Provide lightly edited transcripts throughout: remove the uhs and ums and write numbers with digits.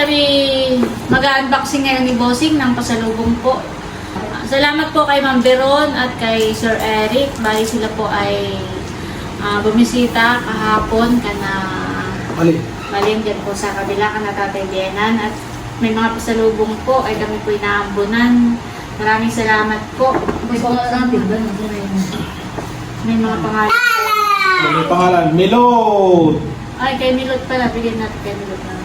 kami mag-unboxing ngayon ni Bossing ng pasalubong po. Salamat po kay Ma'am Beron at kay Sir Eric. Bali sila po ay bumisita kahapon kana Malin dyan po sa kabila ka na Tatay Dienan. At may mga pasalubong po ay kami po inaambunan. Maraming salamat po. May mga pangalan. May pangalan, Milot! Ay, kay Milot pala. Bigyan natin kay Milot na.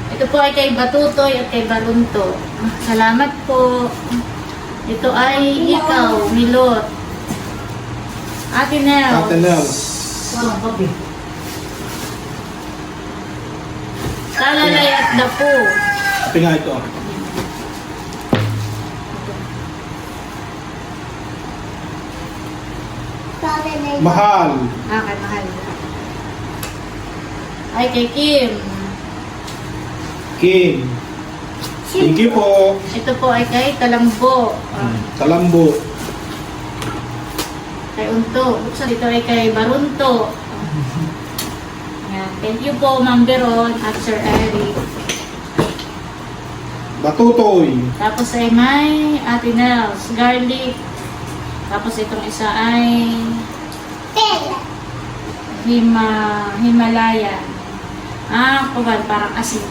Ito po ay kay Batutoy at kay Barunto. Salamat po. Ito ay ikaw, Milot. Ate Nels. Ate Nels. Talalay at Dapo. Ate nga ito. Mahal. Kay Mahal. Ay, kay Kim. Kim. Thank you po. Ito po ay kay Talambo. Talambo. Kay Unto. Buksan ito ay kay Barunto. Ayan. Thank you po, Ma'am Beron at Sir Eric. Batutoy. Tapos ay may Ate Nels, garlic. Tapos itong isa ay Himalayan. Parang asin.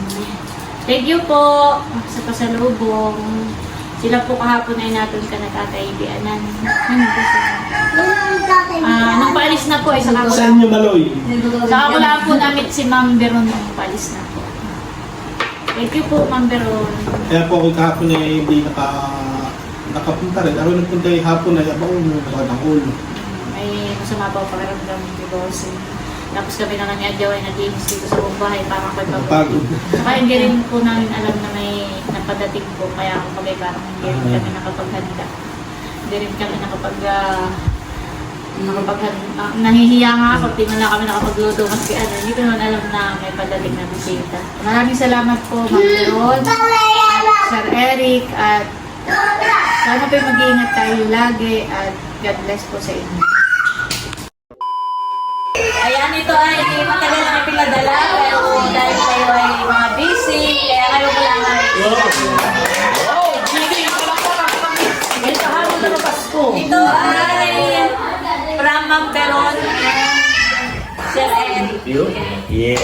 Thank you po sa pasalubong. Sila po kahapon ay natin ka nagkakaibianan. Nung paalis na po, saka ko Saan nyo maloy? lang po namin si Ma'am Beron nung paalis na po. Thank you po, Ma'am Beron. Kaya po ako kahapon ay hindi nakapunta rin. Araw nagpunta yung hapon ay abang ng ulo. May masama pa pakiramdam ni Bossing. Tapos kami naman ni Adjaw ay nag-iinis dito sa buong bahay para Napagod. Kaya hindi rin po namin alam na may napadating po. Kaya kapag parang hindi rin kami nakapaghanda. Hindi rin kami nahihiya nga ako. Di man lang kami nakapagluto kasi hindi ko naman alam na may padating na bisita. Maraming salamat po, Ma'am Beron, Sir Eric, at sana po mag-iingat tayo lagi at God bless po sa inyo. Ayan, ito ay matagal na pinadala pero dahil kayo ay mga busy, kaya kayo ko lang ay ito ay from Ma'am Beron and Sir Eric. Yeah.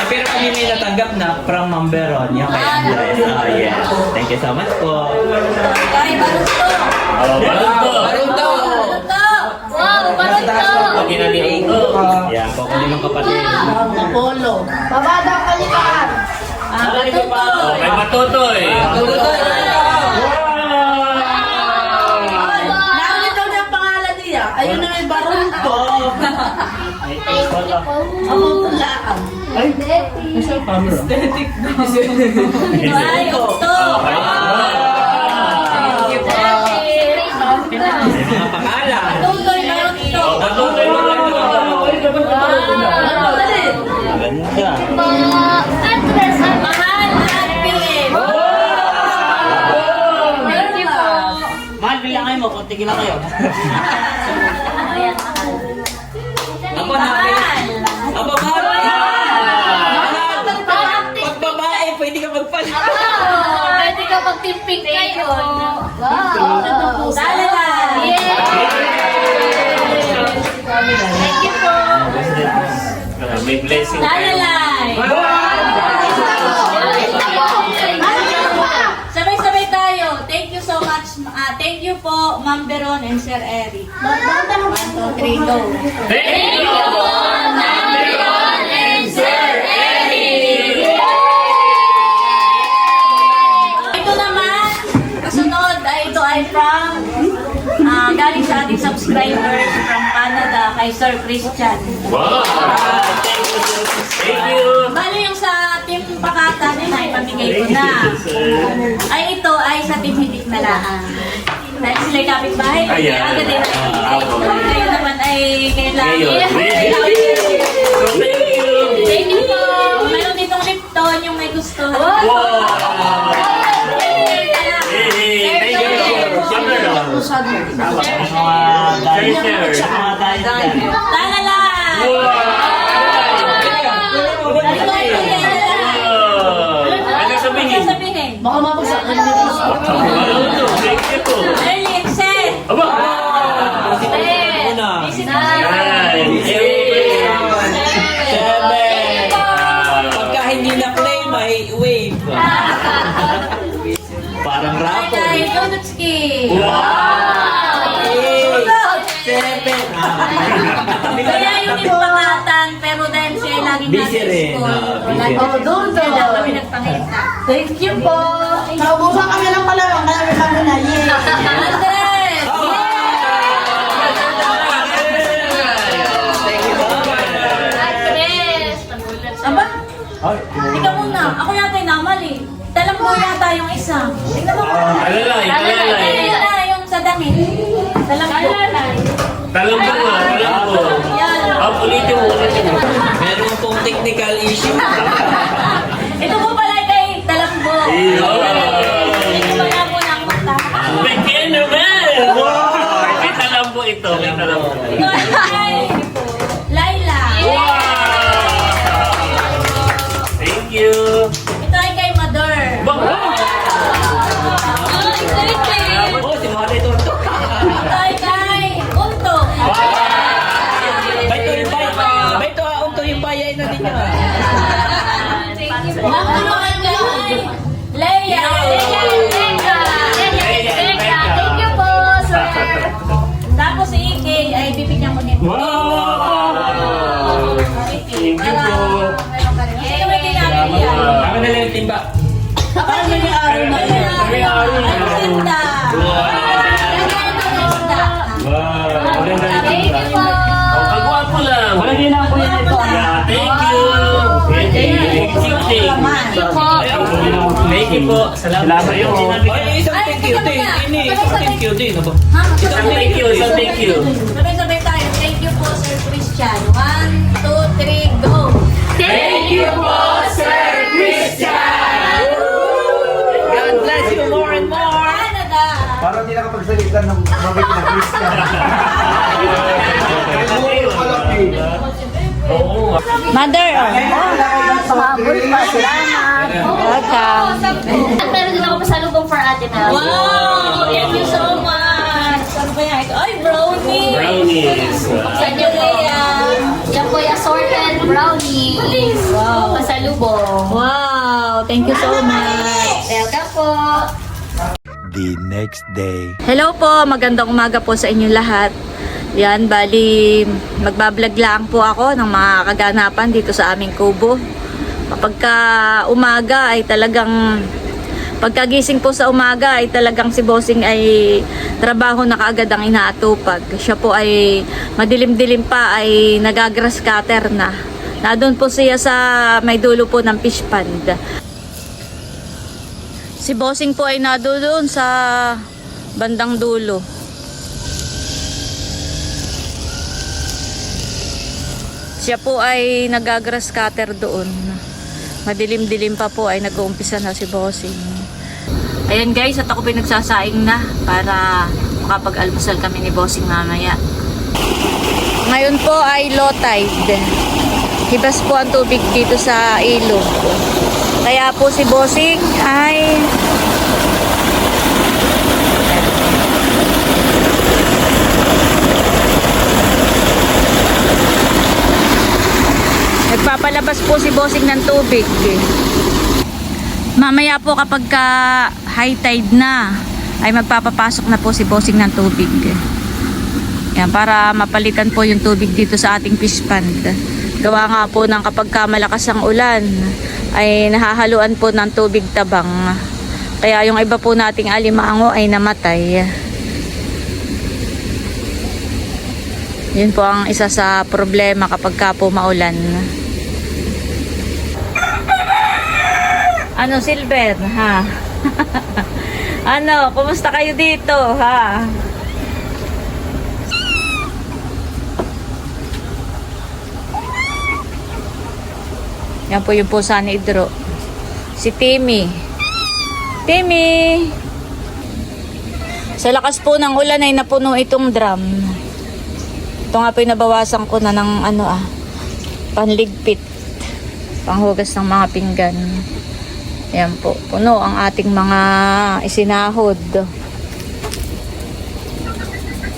Pero kami may natanggap na from Ma'am Beron, yung kay Andres. Oh, yeah. Thank you so much po. Kay Barunto. Barunto! Wow, Barunto! Pag-inaliin ko. Yeah, po ko din ng kapatid. Apollo. Babada Kalikaan. Batutoy. Kay Batutoy. Naulit daw niya ang pangalan niya. Ayun na may Barunto. Ako pulaan. Ay, nasa camera. Ito ay Okto. May mga pangalan. Batutoy, Barunto. Batutoy, Barunto. Ganda. Mahal at PM. Thank you po. Mahal, bilangay mo. Kung tigil lang kayo. Ako na. Mahal. Aba, mahal. Pag babae, pwede ka magpalit. Pwede ka magtimping kayo. Wow. Talala. Thank you po. May blessing. Talalay. Sabay-sabay tayo. Thank you so much. Thank you po, Ma'am Beron and Sir Eric. 1, 2, 3, go. Thank you po, Ma'am Beron and Sir Eric. Ito naman, kasunod, ito ay from galing sa ating subscribers from Canada kay Sir Christian. Wow! Thank you, sir. Thank you. Bali yung sa Team Pakatan na ipamigay ko na. Ay ito ay sa Team Hitik na laan. Dahil sila'y kapitbahay. Ayan. Kaya agad ay kayo naman ay kailangan. Ngayon. Thank you. Thank you po. Mayroon ditong Lipton yung may gusto. Wow! Hey, thank you. Siyempre lang. Mga Talala! Wow! Ito ay sabihin? Baka mapagsakan niyo. Thank you po. Erlin, Seth! Aba! Muna. Nine, eight, Seven. Pagka hindi na-claim, ay wave. Parang Hi, rapo. guys! Donutski! Eight, seven. Kaya yung impangatan, pero dahil siya ay laging Busy nasa rin, school, busy. lagi Oh, doon kaya lang daw. kami nagpangita. Thank you po. Naubusan kami ng palawang, kaya kami na. Yay! Andres! Andres! Aba? Ika muna. Ako yata yung namali. Talambo yata yung isa. Tingnan mo. Alalay, alalay. Ayun na, yung sa damit. Talambo. Talam ko nga, talam ko. Yan. Ulitin mo, ulitin mo. Meron pong technical issue. Ito po pala kay Talambo. Iyo. Hindi mo na po ng punta. Begin naman! Wow! May talam po ito, may talam po. Ito ay kay Laila. Thank you. Ito ay kay Mador. Oh, si Mare Torto. Ito ay kay Unto. Baito, unto yung bayay na din niya. Ito ay kay Leia. Thank you po, sir. Tapos si Ike ay bibigyan ko nito. Wow! Thank Thank you po. Ito may ginagawa yan. Ako na lang yung timba. Ako ay may-ari na yan. Ay, maganda. Wow! Maganda yung Thank you po. Pagwapo lang. Walang ginang po yan ito. Thank you. Thank you. Thank you po. Salamat sa iyo. Ay, isang thank you din. Ini, isang thank you din. Aba. Ha? Isang thank you, isang thank you. Sabay-sabay tayo. Thank you po, Sir Christian. 1, 2, 3, go! Thank you po, Sir Christian! God bless you more and more. Canada! Parang di nakapagsalita ng mabit na Christian. Oo. Mother, Sabon pa, salamat. welcome. At meron din ako pasalubong for Ate Mel. Wow! Thank you so much! Ano ba yan? Ito? Ay, brownie! Brownies. Sa inyo, Leia. Yan po yung assorted brownies. Wow! Pasalubong. Wow! Thank you so much! Welcome po. The next day. Hello po, magandang umaga po sa inyong lahat. Yan, bali magbablog lang po ako ng mga kaganapan dito sa aming kubo. Kapag umaga ay talagang pagkagising po sa umaga ay talagang si Bossing ay trabaho na kaagad ang inaatupag. Siya po ay madilim-dilim pa ay nagagrass cutter na. Nandun po siya sa may dulo po ng fish pond. Si Bossing po ay nadoon sa bandang dulo. Siya po ay nagagrass cutter doon. Madilim-dilim pa po ay nag-uumpisa na si Bossing. Ayan guys, at ako pinagsasaing na para makapag-almusal kami ni Bossing mamaya. Ngayon po ay low tide. Hibas po ang tubig dito sa ilog. Kaya po si Bossing ay nagpapalabas po si Bossing ng tubig. Mamaya po kapag high tide na ay magpapapasok na po si Bossing ng tubig. Yan, para mapalitan po yung tubig dito sa ating fish pond. Gawa nga po ng kapag malakas ang ulan ay nahahaluan po ng tubig tabang. Kaya yung iba po nating alimango ay namatay. Yun po ang isa sa problema kapag po maulan. Ano, Silver, ha? Ano, kumusta kayo dito, ha? Yan po yung pusa ni Idro. Si Timmy. Timmy! Sa lakas po ng ulan ay napuno itong drum. Ito nga po yung nabawasan ko na ng panligpit. Panghugas ng mga pinggan. Ayan po, puno ang ating mga isinahod.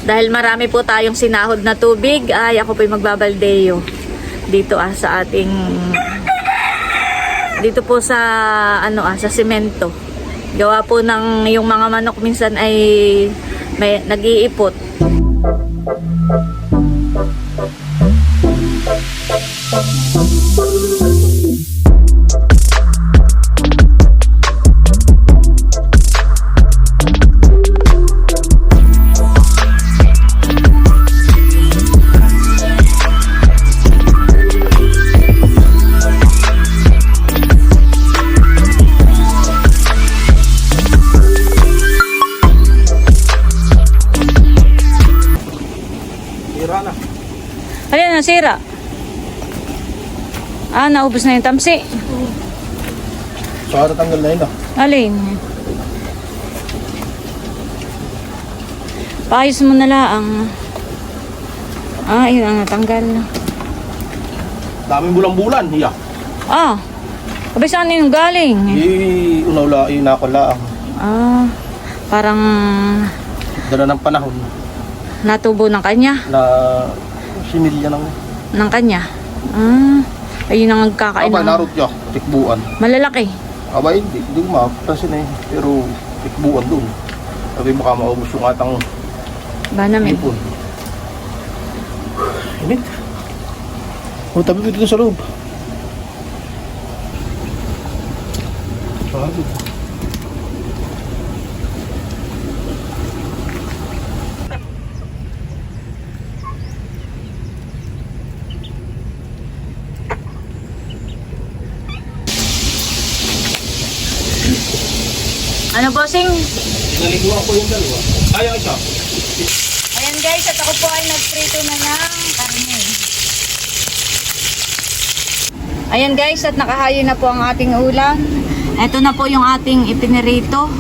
Dahil marami po tayong sinahod na tubig, ay ako po'y magbabaldeo dito sa ating dito po sa sa semento. Gawa po ng yung mga manok minsan ay may nag-iipot. Tira na. Alin nasira? Naubos na yung tamsi. So, natanggal na yun ah. Alin? Paayos mo na lang. Yun ang natanggal. Daming bulang-bulan, hiya. Abay saan yung galing? Unawla, nakula. Parang Dala ng panahon natubo ng kanya. na sinilya Ng kanya. Ayun ang nagkakain. Aba, narot niya, tikbuan. Malalaki. Aba, hindi ko mapapansin eh. Pero tikbuan doon. Sabi baka maubos yung atang Ba namin? ipon. Init. Tabi mo dito sa loob. Sabi. Ano bossing? Naliguan ko yung dalawa. Ayaw isa. Ayan guys, at ako po ay nagprito na ng karne. Ayan guys, at nakahayo na po ang ating ulam. Ito na po yung ating ipinirito.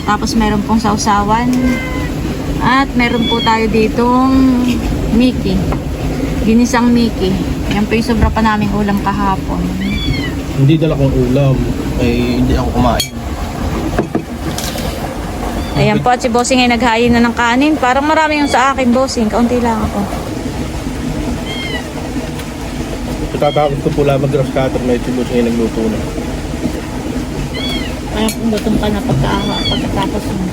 Tapos meron pong sausawan. At meron po tayo ditong Mickey. Ginisang Mickey. Yan po yung sobra pa naming ulam kahapon. Hindi dala kong ulam. Ay hindi ako kumain. Ayan po, at si bossing ay naghayin na ng kanin. Parang marami yung sa akin, bossing. Kaunti lang ako. Tatakot ko pula mag-grass cutter na itubos ngayon nagluto na. Kaya kung gutom ka na pagkatapos mo.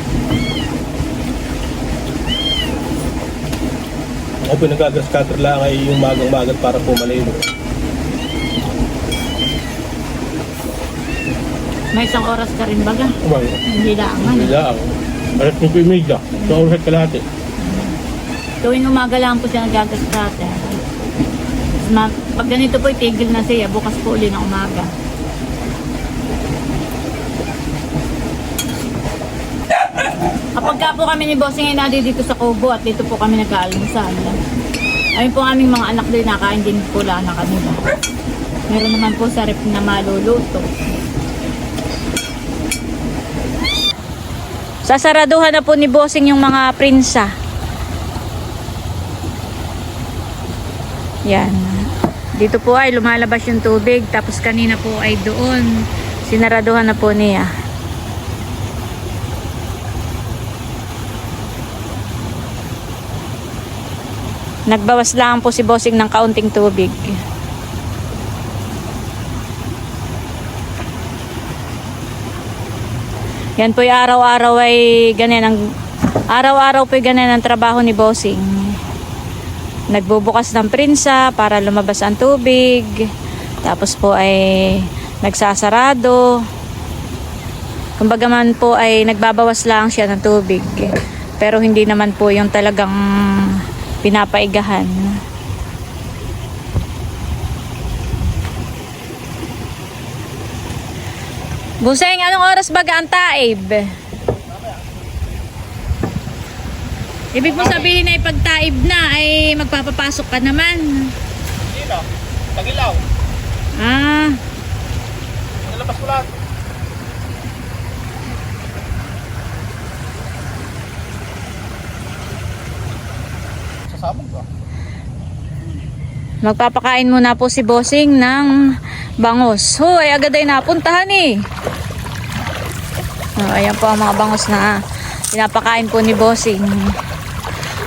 Ako pinag-grass cutter lang ay yung magang-magat para pumalino. May isang oras ka rin baga. Kumang, Hindi lang. hindi lang. Alas 5:30. So, oras kalahati. Tuwing umaga lang po siya nagagastate. Pag ganito po, itigil na siya. Bukas po uli ng umaga. Kapag ka po kami ni Bossing ay nadi dito sa Kubo at dito po kami nag-aalmusal. Ayun po aming mga anak din, nakain din po lang na kanila. Meron naman po sa rep na maluluto. Sasaraduhan na po ni Bossing yung mga prinsa. Yan. Dito po ay lumalabas yung tubig. Tapos kanina po ay doon. Sinaraduhan na po niya. Nagbawas lang po si Bossing ng kaunting tubig. Yan po yung araw-araw ay ganyan ang araw-araw po yung ganyan ang trabaho ni Bossing. Nagbubukas ng prinsa para lumabas ang tubig. Tapos po ay nagsasarado. Kumbaga man po ay nagbabawas lang siya ng tubig. Pero hindi naman po yung talagang pinapaigahan. Buseng, anong oras baga ang taib? Ibig mo sabihin ay pag taib na ay magpapapasok ka naman. Hindi na. Tagilaw. Nalabas ko lahat. Sasabog ka. Magpapakain muna po si Bossing ng bangos. Hoy, agad ay napuntahan eh. Ayan po ang mga bangus na pinapakain po ni Bossing.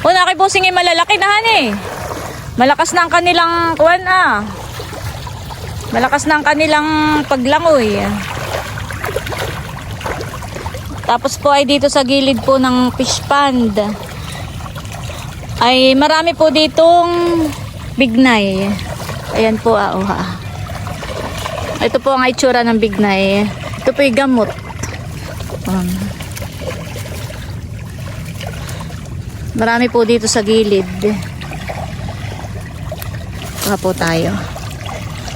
Na kay Bossing ay malalaki na han eh. Malakas na ang kanilang kuwan Malakas na ang kanilang paglangoy. Tapos po ay dito sa gilid po ng fish pond ay marami po ditong bignay. Ayan po Ito po ang itsura ng bignay. Ito po yung gamot. Marami po dito sa gilid. Ito po tayo.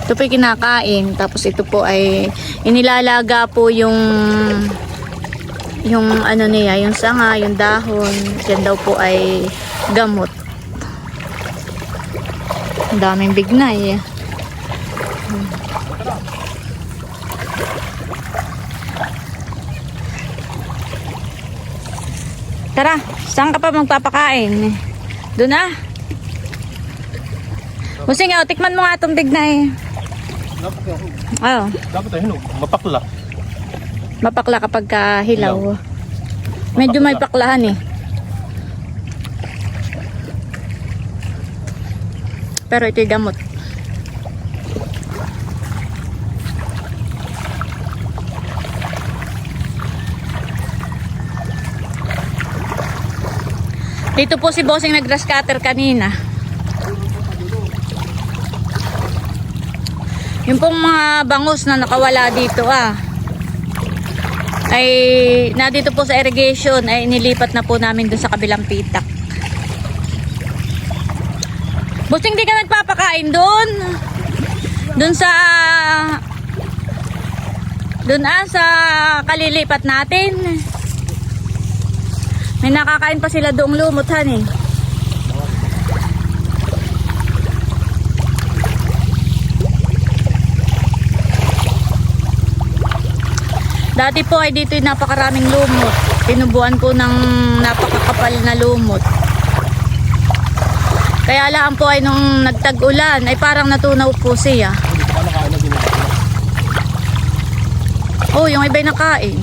Ito po yung kinakain. Tapos ito po ay inilalaga po yung ano niya, yung sanga, yung dahon. Yan daw po ay gamot. Ang daming bignay. Tara, saan ka pa magpapakain? Doon na. Busing, tikman mo nga itong bignay. Dapat ay hinog, mapakla. Mapakla kapag hilaw. Medyo may paklahan eh. Pero ito'y gamot. Dito po si Bossing nag-grass cutter kanina. Yung pong mga bangus na nakawala dito ay na dito po sa irrigation ay inilipat na po namin dun sa kabilang pitak. Bossing, di ka nagpapakain dun? Dun sa kalilipat natin. May nakakain pa sila doong lumuthan eh. Dati po ay dito yung napakaraming lumot. Tinubuan po ng napakakapal na lumot. Kaya lang po ay nung nagtag-ulan ay parang natunaw po siya. Oh, yung iba'y nakain.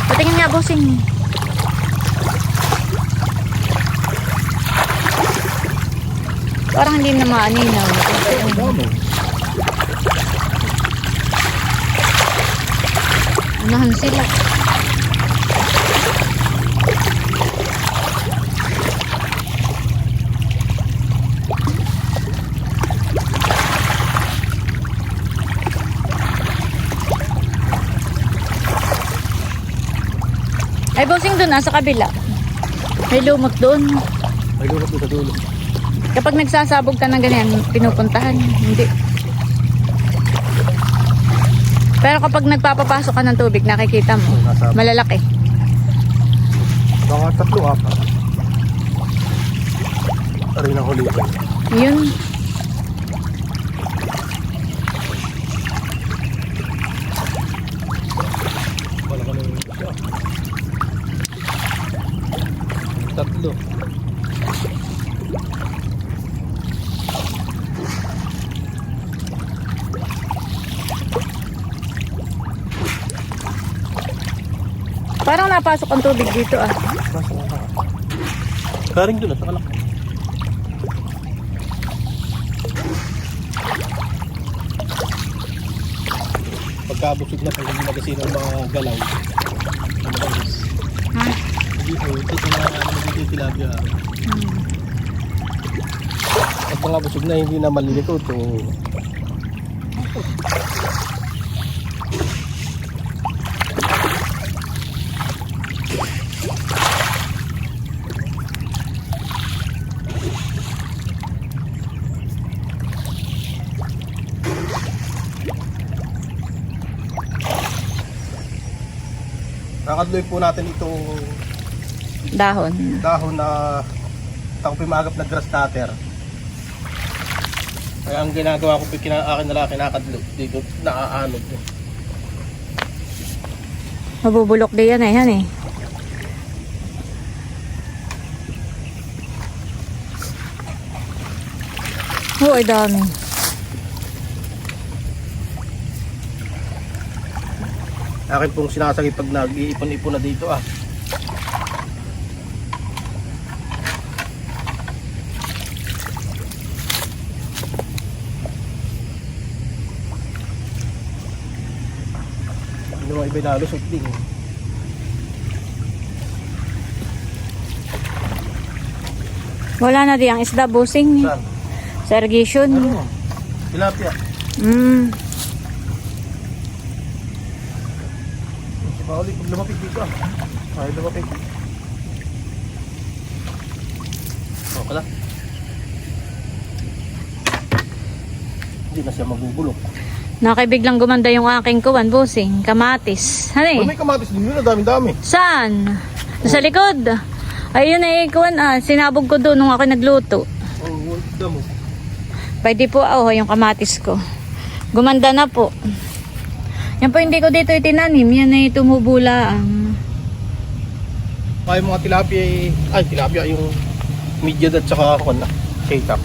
Patingin nga, Bossing. Parang hindi na maaninaw. Unahan sila. Ay, Bossing, doon sa kabila. May lumot doon. May lumot doon sa dulo. Kapag nagsasabog ka ng ganyan, pinupuntahan. Hindi. Pero kapag nagpapapasok ka ng tubig, nakikita mo. Malalaki. Mga 3-4. Aray na huli. Yun. Wala ka nang siya. 3. Parang napasok ang tubig dito Karing doon sa kalak. Pagkabusog na pag hindi magasin ang mga galaw. Ang bangis. Hindi po, ito na nagiging tilapia. At mga busog na hindi na malilito ito. Kakadloy po natin itong dahon. na takupimagap na grass cutter. Kaya ang ginagawa ko akin na lang kinakadlo dito naaanog. Mabubulok din yan eh. Oh, ay dami. Akin pong sinasakit pag nag-iipon-ipon na dito ah. Hindi naman iba nalusot din. Wala na di ang isda, bossing. Saan? Sa irrigation. Ano? Tilapia. Si Pauli, pag lumapit dito ah. Ay, lumapit. O, pala. Hindi na siya magugulok. Nakibiglang gumanda yung aking kuwan, bossing. Kamatis. Ano Ay, eh? may kamatis din yun, dami-dami. Saan? Sa likod. Ayun eh, kuwan sinabog ko doon nung ako nagluto. Oh, wala mo. Pwede po, yung kamatis ko. Gumanda na po. Yan po hindi ko dito itinanim. Yan ay tumubula ang... Kaya mga tilapia ay tilapia yung medium at saka ako na. Shake up.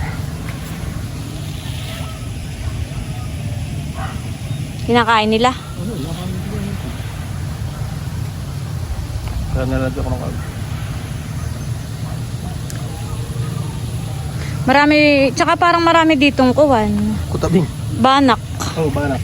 Kinakain nila. Kaya nalalagyan ko ng kain. Marami, tsaka parang marami ditong kuwan. Kutabing. Banak. Oh, banak.